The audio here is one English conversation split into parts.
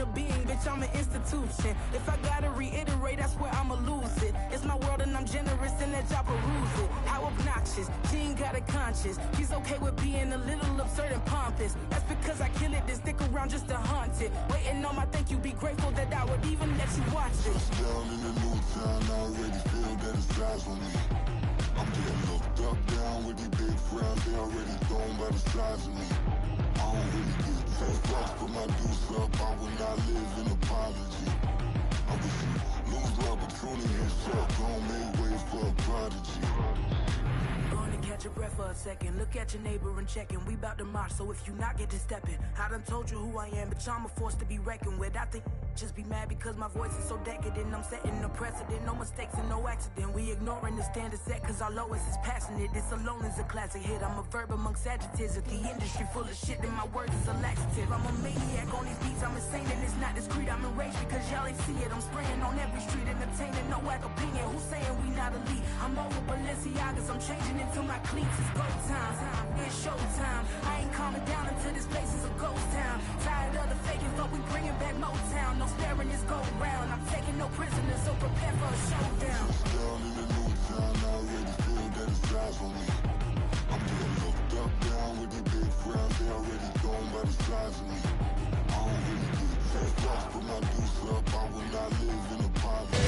a being, bitch, I'm an institution. If I gotta reiterate, that's where I'ma lose it. It's my world and I'm generous and that y'all peruse it. How obnoxious, she ain't got a conscience. She's okay with being a little absurd and pompous. That's because I kill it, then stick around just to haunt it. Waiting on my thank you, be grateful that I would even let you watch it. Down in the new town, I already feel that it's eyes on me. I'm getting looked up, down with these big frowns, they already thrown by the size of me. I don't really get take off, put my deuce up, I will not live in apology. I wish you lose the opportunity yourself, don't make way for a prodigy. Gonna catch your breath for a second, look at your neighbor and check in. We bout to march, so if you not get to stepping. I done told you who I am, but I'm a force to be reckoned with. I think just be mad because my voice is so decadent. I'm setting a precedent, no mistakes and no accident. We ignoring the standard set cause our lowest is passionate. This alone is a classic hit. I'm a verb amongst adjectives. If the industry full of shit, then my words is a laxative. I'm a maniac on these beats, I'm insane and it's not discreet. I'm enraged because y'all ain't see it. I'm spraying on every street, entertaining, no whack opinion. Who's saying we not elite? I'm over Balenciagas, I'm changing into my cleats. It's go time, it's show time. I ain't calming down until this place is a ghost town. Tired of the faking, but we bringing back Motown. No sparing this go round. I'm taking no prisoners, so prepare for a showdown. Down in the new town, I already feel that it's eyes on me. I'm getting looked up, down with these big frowns, they already thrown by the size of me. I don't really get take off, put my deuce up, I will not live in apology.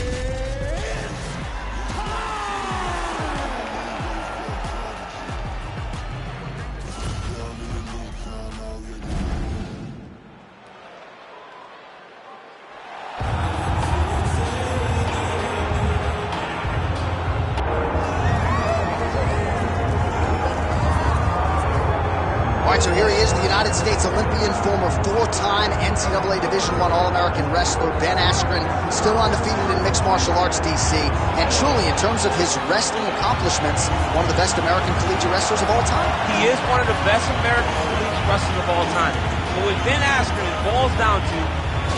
So here he is, the United States Olympian, former four-time NCAA Division I All-American wrestler Ben Askren, still undefeated in mixed martial arts, DC, and truly, in terms of his wrestling accomplishments, one of the best American collegiate wrestlers of all time. He is one of the best American collegiate wrestlers of all time. But with Ben Askren, it boils down to,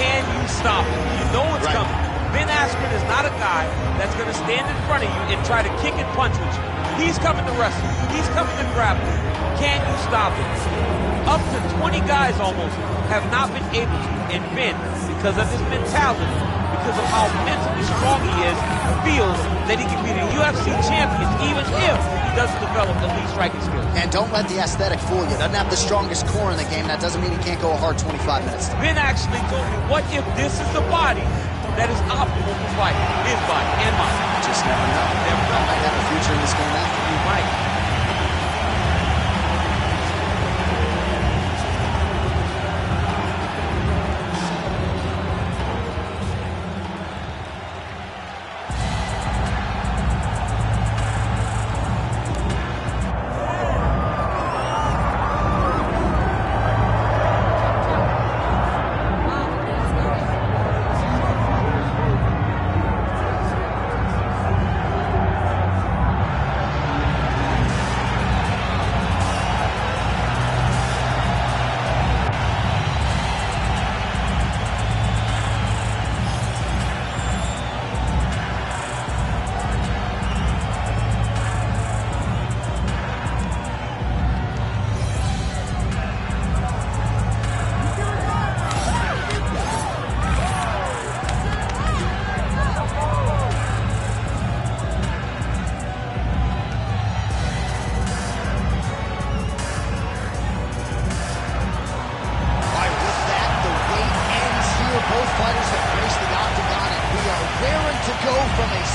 can you stop him? You know what's coming. Ben Askren is not a guy that's going to stand in front of you and try to kick and punch with you. He's coming to wrestle. He's coming to grapple. Can you stop him? Up to 20 guys almost have not been able to, and Ben, because of his mentality, because of how mentally strong he is, feels that he can be the UFC champion even if he doesn't develop elite striking skills. And don't let the aesthetic fool you. Doesn't have the strongest core in the game. That doesn't mean he can't go a hard 25 minutes. Ben actually told me, what if this is the body that is optimal for fighting? His body and mine. Just never know. Never know. I might have a future in this game after. You might.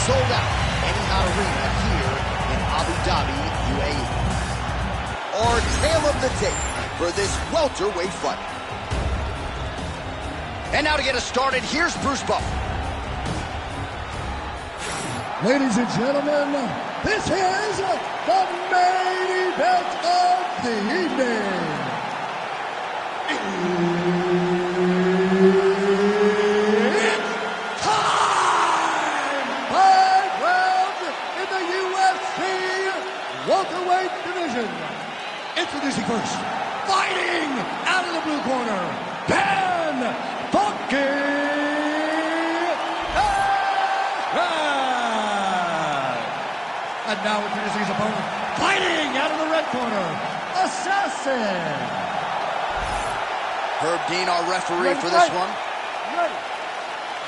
sold-out Etihad Arena here in Abu Dhabi, UAE. Our tale of the tape for this welterweight fight. And now to get us started, here's Bruce Buffer. Ladies and gentlemen, this is the main event of the evening. It's time! 5 rounds in the UFC welterweight division. Introducing first, fighting out of the blue corner, Ben And now introducing his opponent, fighting out of the red corner, Assassin. Herb Dean, our referee for this one.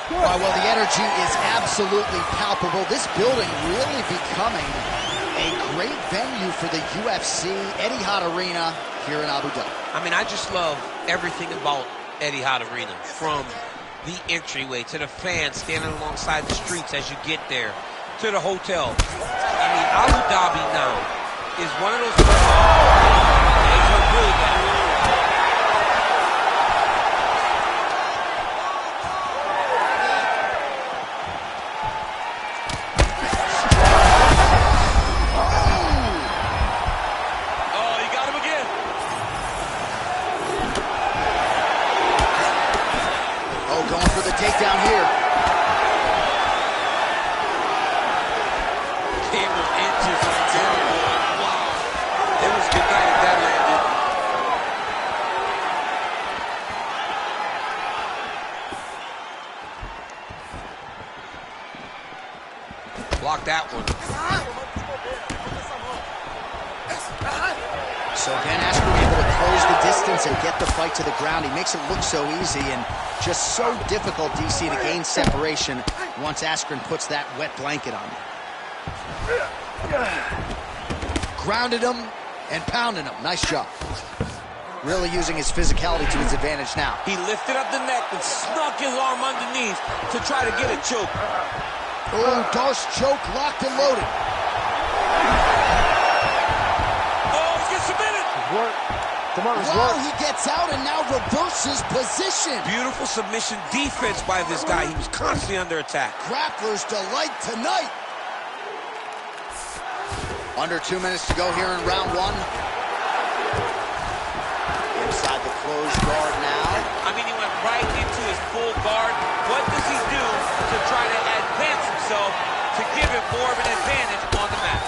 All right, well, the energy is absolutely palpable. This building really becoming a great venue for the UFC, Etihad Arena here in Abu Dhabi. I mean, I just love everything about Etihad Arena, from the entryway to the fans standing alongside the streets as you get there, to the hotel. I mean, Abu Dhabi now is one of those places that is really bad. Takedown here. Came with inches of terrible. Wow. It was good night if that landed. Block that one. So Ben Askren able to close the distance and get the fight to the ground. He makes it look so easy and just so difficult, DC, to gain separation once Askren puts that wet blanket on him. Grounded him and pounded him. Nice job. Really using his physicality to his advantage now. He lifted up the neck and snuck his arm underneath to try to get a choke. Oh, Darce choke locked and loaded. Wow, he gets out and now reverses position. Beautiful submission defense by this guy. He was constantly under attack. Grappler's delight tonight. Under 2 minutes to go here in round one. Inside the closed guard now. I mean, he went right into his full guard. What does he do to try to advance himself to give him more of an advantage on the mat?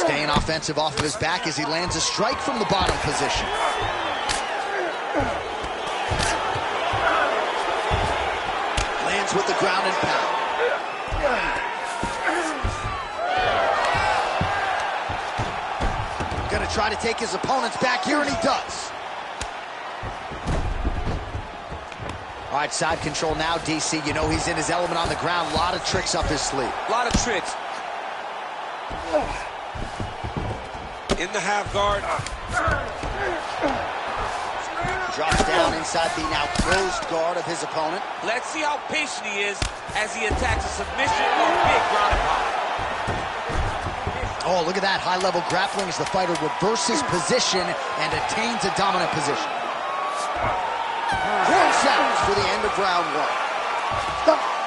Staying offensive off of his back as he lands a strike from the bottom position. Lands with the ground and pound. Gonna try to take his opponent's back here, and he does. All right, side control now, DC. You know he's in his element on the ground. A lot of tricks up his sleeve. A lot of tricks. In the half guard. Drops down inside the now closed guard of his opponent. Let's see how patient he is as he attacks a submission or big ground and pound. Oh, look at that high-level grappling as the fighter reverses position and attains a dominant position. Horn sounds for the end of round one.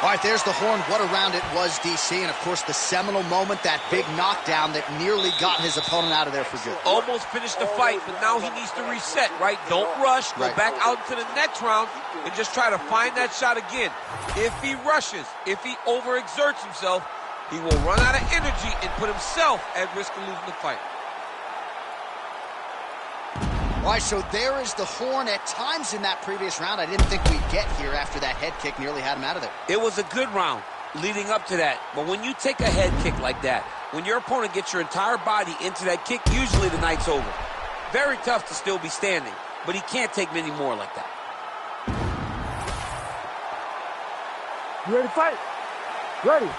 All right, there's the horn. What a round it was, DC. And, of course, the seminal moment, that big knockdown that nearly got his opponent out of there for good. Almost finished the fight, but now he needs to reset, right? Don't rush. Go back out into the next round and just try to find that shot again. If he rushes, if he overexerts himself, he will run out of energy and put himself at risk of losing the fight. All right, so there is the horn. At times in that previous round, I didn't think we'd get here after that head kick nearly had him out of there. It was a good round leading up to that. But when you take a head kick like that, when your opponent gets your entire body into that kick, usually the night's over. Very tough to still be standing, but he can't take many more like that. You ready to fight? Ready.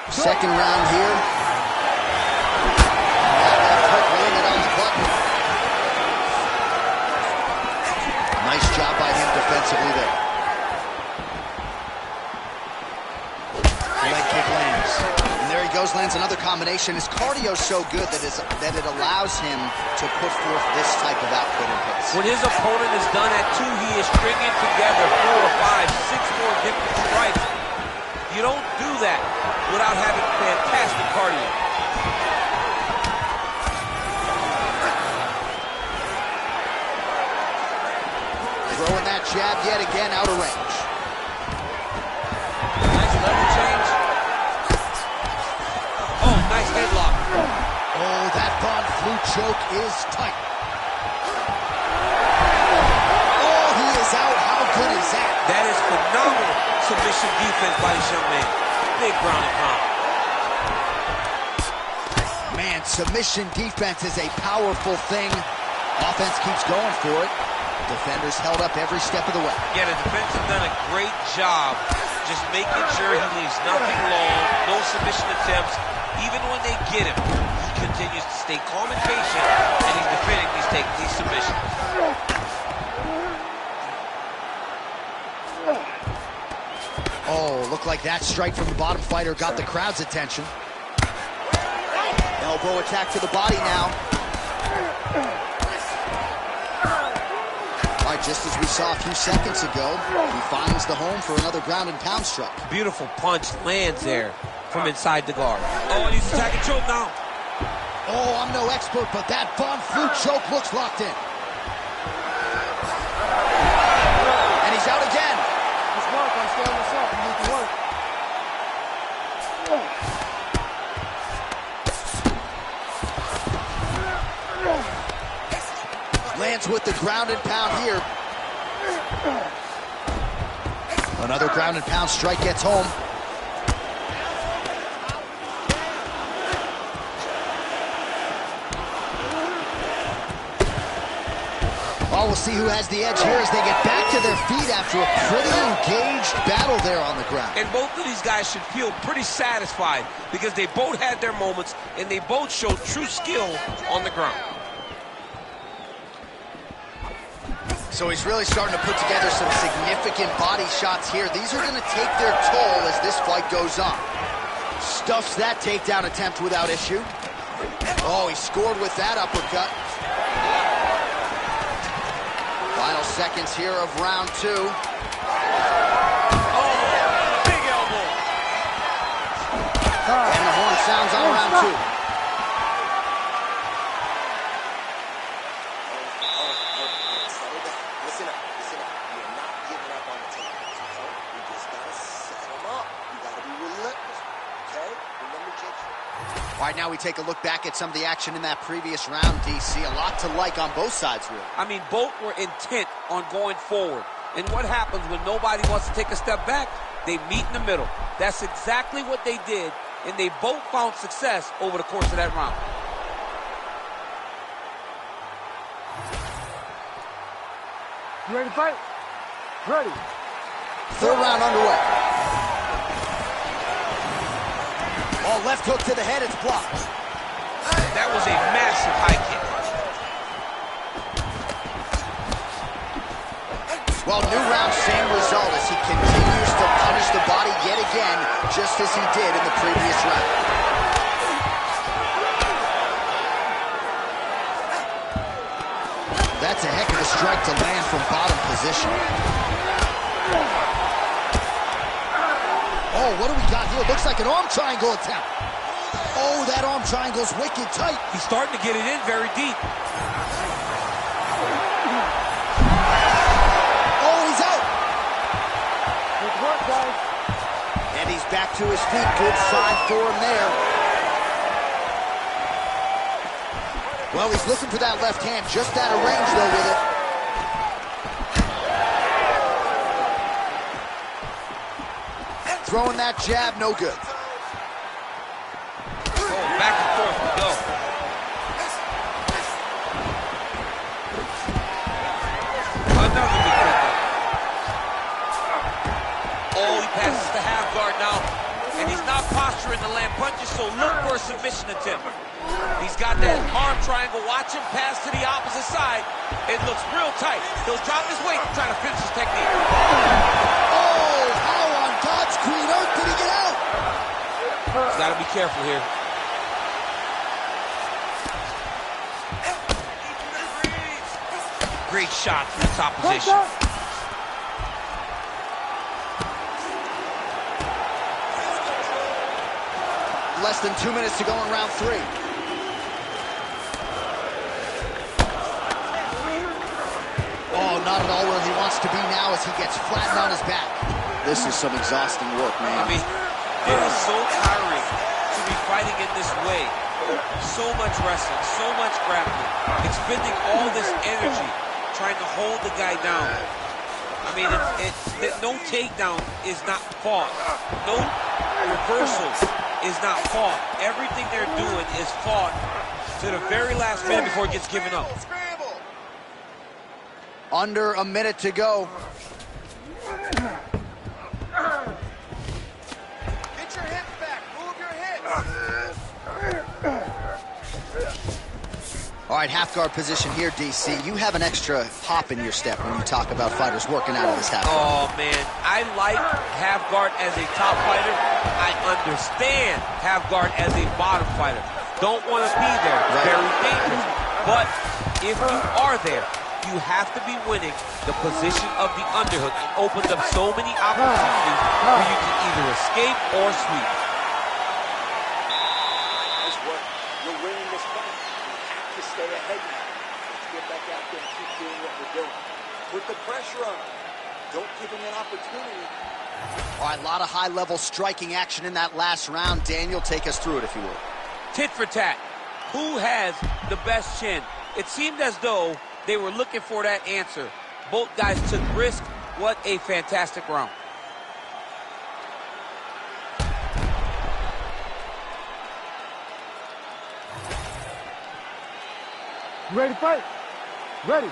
Second round here. Landed on the button. Nice job by him defensively there. Leg kick lands. And there he goes, lands another combination. His cardio's so good that it allows him to put forth this type of output in pace. When his opponent is done at 2, he is stringing together 4, 5, 6 more different strikes. You don't do that without having fantastic cardio. Throwing that jab yet again out of range. Nice level change. Oh, nice headlock. Oh, that Von Flue choke is tight. Oh, he is out. How good is that? That is phenomenal submission defense by this young man. Big ground and pound. Man, submission defense is a powerful thing. Offense keeps going for it. Defenders held up every step of the way. Yeah, the defense have done a great job just making sure he leaves nothing long, no submission attempts. Even when they get him, he continues to stay calm and patient, and he's defending, he's taking these submissions. Oh, looked like that strike from the bottom fighter got the crowd's attention. Elbow attack to the body now. All right, just as we saw a few seconds ago, he finds the home for another ground and pound strike. Beautiful punch lands there from inside the guard. Oh, and he's attacking choke now. Oh, I'm no expert, but that Von Flue choke looks locked in. And he's out again. Just work, I'm standing this up. You need to work. Lands with the ground and pound here. Another ground and pound strike gets home. Oh, we'll see who has the edge here as they get back to their feet after a pretty engaged battle there on the ground. And both of these guys should feel pretty satisfied because they both had their moments and they both showed true skill on the ground. So he's really starting to put together some significant body shots here. These are going to take their toll as this fight goes on. Stuffs that takedown attempt without issue. Oh, he scored with that uppercut. Final seconds here of round 2. Oh, big elbow. And the horn sounds on round 2. All right, now we take a look back at some of the action in that previous round, DC. A lot to like on both sides, really. I mean, both were intent on going forward. And what happens when nobody wants to take a step back? They meet in the middle. That's exactly what they did, and they both found success over the course of that round. You ready to fight? Ready. Third round underway. Oh, left hook to the head, it's blocked. That was a massive high kick. Well, new round, same result as he continues to punish the body yet again, just as he did in the previous round. That's a heck of a strike to land from bottom position. Oh, what do we got here? Looks like an arm triangle attempt. Oh, that arm triangle's wicked tight. He's starting to get it in very deep. Oh, he's out. Good work, guys. And he's back to his feet. Good sign for him there. Well, he's looking for that left hand. Just out of range, though, with it. Throwing that jab, no good. Oh, back and forth we go. Another big kick. Oh, he passes the half guard now. And he's not posturing to land punches, so look for a submission attempt. He's got that arm triangle. Watch him pass to the opposite side. It looks real tight. He'll drop his weight and try to finish his technique. Oh, how on God's green earth did he get out? He's got to be careful here. Great shot from the top position. Less than 2 minutes to go in round 3. Oh, not at all where he wants to be now as he gets flattened on his back. This is some exhausting work, man. I mean, it is so tiring to be fighting in this way. So much wrestling, so much grappling. Expending all this energy trying to hold the guy down. I mean, no takedown is not fought. No reversals is not fought. Everything they're doing is fought to the very last minute before it gets given up. Under a minute to go. Get your hips back. Move your hips. All right, half guard position here, DC. You have an extra hop in your step when you talk about fighters working out of this half guard. Oh, man. I like half guard as a top fighter. I understand half guard as a bottom fighter. Don't want to be there. It's very dangerous. But if you are there, you have to be winning the position of the underhook. It opens up so many opportunities where you can either escape or sweep. Nice work. You're winning this fight. You have to stay ahead now. Let's get back out there and keep doing what we're doing. Put the pressure on him. Don't give him an opportunity. All right, a lot of high-level striking action in that last round. Daniel, take us through it, if you will. Tit for tat. Who has the best chin? It seemed as though they were looking for that answer. Both guys took risk. What a fantastic round. You ready to fight? Ready.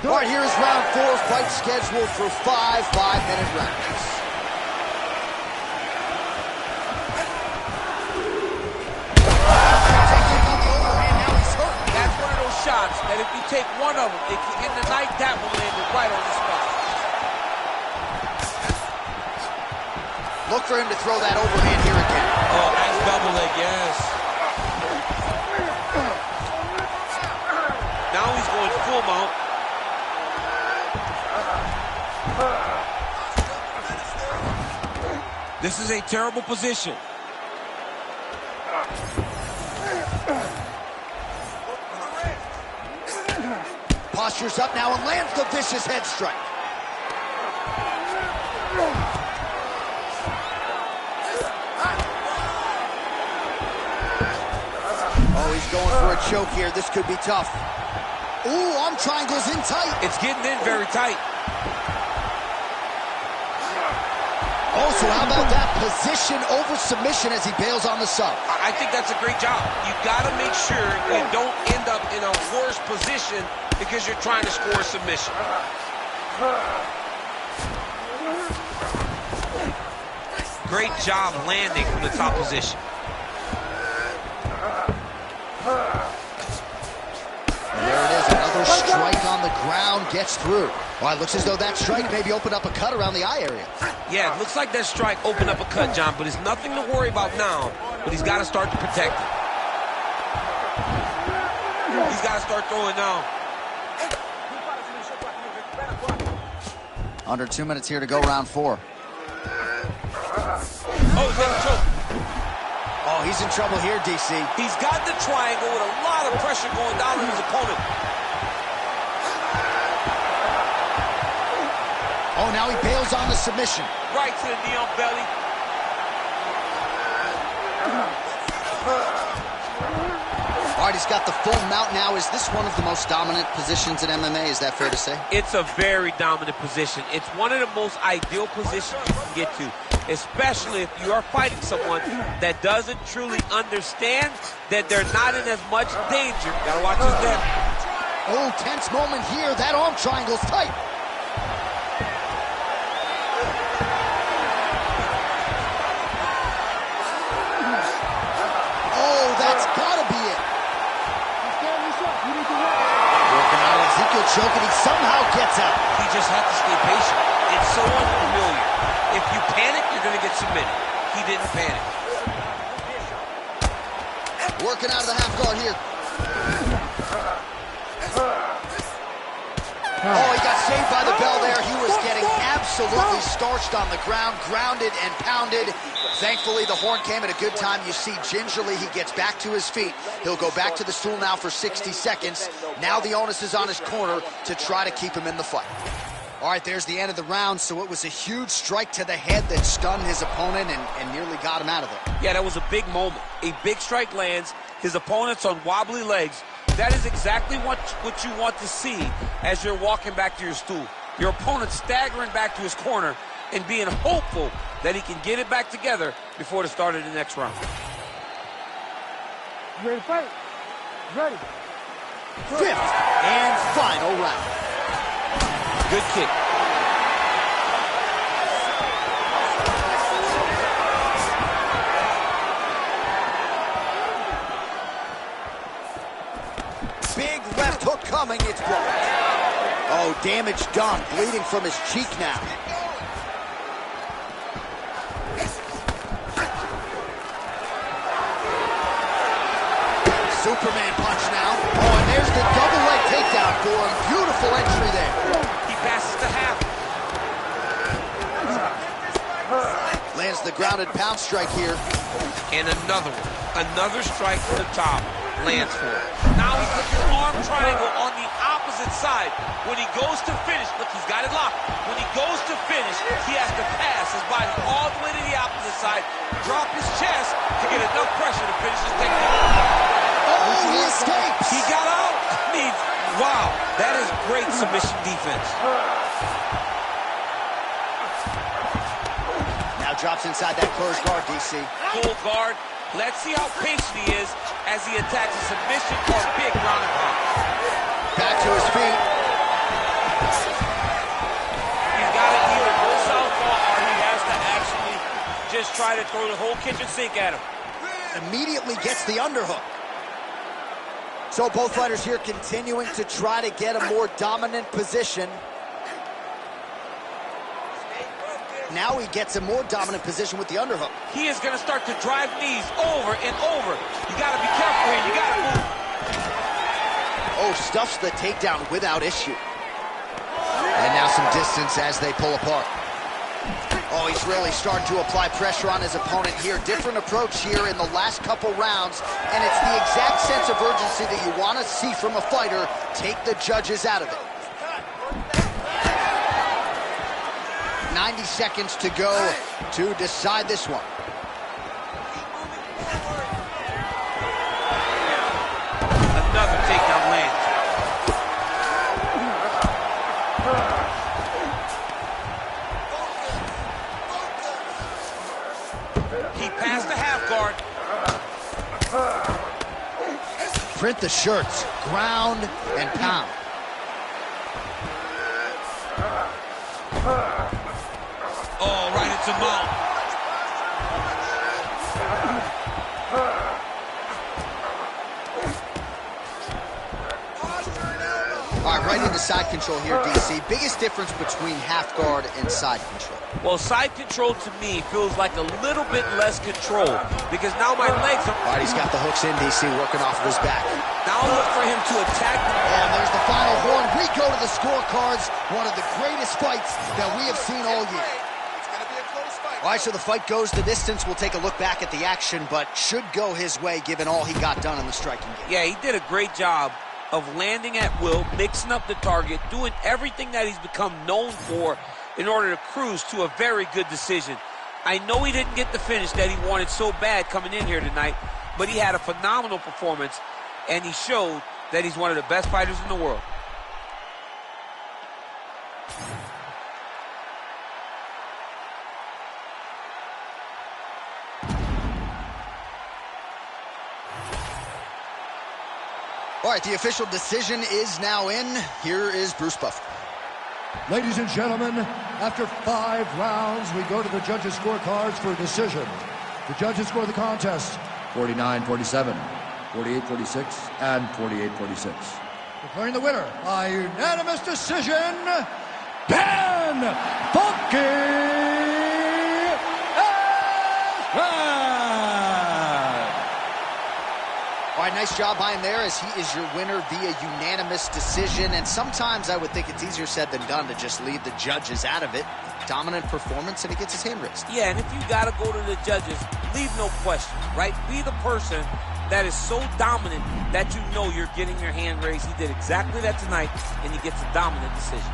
All right, here is round 4. Fight scheduled for 5 5-minute rounds. Shots that if you take one of them, if you get the night, that will land it right on the spot. Look for him to throw that overhand here again. Oh, nice double leg, yes. Now he's going full mount. This is a terrible position. Postures up now and lands the vicious head strike. Oh, he's going for a choke here. This could be tough. Ooh, arm triangle's in tight. It's getting in very tight. Oh, so how about that position over submission as he bails on the sub? I think that's a great job. You got to make sure you don't end up in a worse position because you're trying to score a submission. Great job landing from the top position. And there it is, another strike on the ground, gets through. All right, looks as though that strike maybe opened up a cut around the eye area. Yeah, it looks like that strike opened up a cut, John, but it's nothing to worry about now, but he's got to start to protect it. He's got to start throwing now. Under 2 minutes here to go, round 4. Oh, he's got a choke. Oh, he's in trouble here, DC. He's got the triangle with a lot of pressure going down on his opponent. Oh, now he bails on the submission. Right to the knee on belly. All right, he's got the full mount now. Is this one of the most dominant positions in MMA? Is that fair to say? It's a very dominant position. It's one of the most ideal positions you can get to, especially if you are fighting someone that doesn't truly understand that they're not in as much danger. Gotta watch his depth. Oh, tense moment here. That arm triangle's tight. Oh, that's gotta be it. Working out Ezekiel choke, and he somehow gets out. He just has to stay patient. It's so unfamiliar. If you panic, you're going to get submitted. He didn't panic. Working out of the half guard here. Oh, he got saved by the bell there. He was getting absolutely starched on the ground, grounded and pounded. Thankfully, the horn came at a good time. You see, gingerly, he gets back to his feet. He'll go back to the stool now for 60 seconds. Now the onus is on his corner to try to keep him in the fight. All right, there's the end of the round, so it was a huge strike to the head that stunned his opponent and nearly got him out of there. Yeah, that was a big moment. A big strike lands. His opponent's on wobbly legs. That is exactly what you want to see as you're walking back to your stool. Your opponent staggering back to his corner and being hopeful that he can get it back together before the start of the next round. You ready to fight? Ready. 5th and final round. Good kick. Big left hook coming, it's blocked. Oh, damage done, bleeding from his cheek now. Superman punch now. Oh, and there's the double leg takedown for him. Beautiful entry there. He passes to half. Lands the grounded pound strike here. And another one. Another strike to the top. Lands for it. Now he puts his arm triangle on the opposite side. When he goes to finish, look, he's got it locked. When he goes to finish, he has to pass his body all the way to the opposite side, drop his chest to get enough pressure to finish his takedown. Oh, he escapes. He got out. I mean, wow, that is great submission defense. Now drops inside that closed guard, DC. Full guard. Let's see how patient he is as he attacks a submission or a big ground and pound. Back to his feet. He's got to either go southpaw or he has to actually just try to throw the whole kitchen sink at him. Immediately gets the underhook. So both fighters here continuing to try to get a more dominant position. Now he gets a more dominant position with the underhook. He is going to start to drive knees over and over. You got to be careful here. You got to move. Oh, stuffs the takedown without issue. And now some distance as they pull apart. Oh, he's really starting to apply pressure on his opponent here. Different approach here in the last couple rounds. And it's the exact sense of urgency that you want to see from a fighter. Take the judges out of it. 90 seconds to go to decide this one. Another takedown lands. He passed the half guard. Print the shirts, ground and pound. Oh, right into mount. All right, right into side control here, DC. Biggest difference between half guard and side control? Well, side control to me feels like a little bit less control because now my legs are... All right, he's got the hooks in, DC, working off of his back. Now look for him to attack the... And there's the final horn. We go to the scorecards. One of the greatest fights that we have seen all year. All right, so the fight goes the distance. We'll take a look back at the action, but should go his way given all he got done in the striking game. Yeah, he did a great job of landing at will, mixing up the target, doing everything that he's become known for in order to cruise to a very good decision. I know he didn't get the finish that he wanted so bad coming in here tonight, but he had a phenomenal performance, and he showed that he's one of the best fighters in the world. All right, the official decision is now in. Here is Bruce Buffer. Ladies and gentlemen, after 5 rounds, we go to the judges' scorecards for a decision. The judges score the contest 49-47, 48-46, and 48-46. Declaring the winner by unanimous decision, Ben Funky All right, nice job by him there as he is your winner via unanimous decision. And sometimes I would think it's easier said than done to just leave the judges out of it. Dominant performance, and he gets his hand raised. Yeah, and if you got to go to the judges, leave no question, right? Be the person that is so dominant that you know you're getting your hand raised. He did exactly that tonight, and he gets a dominant decision.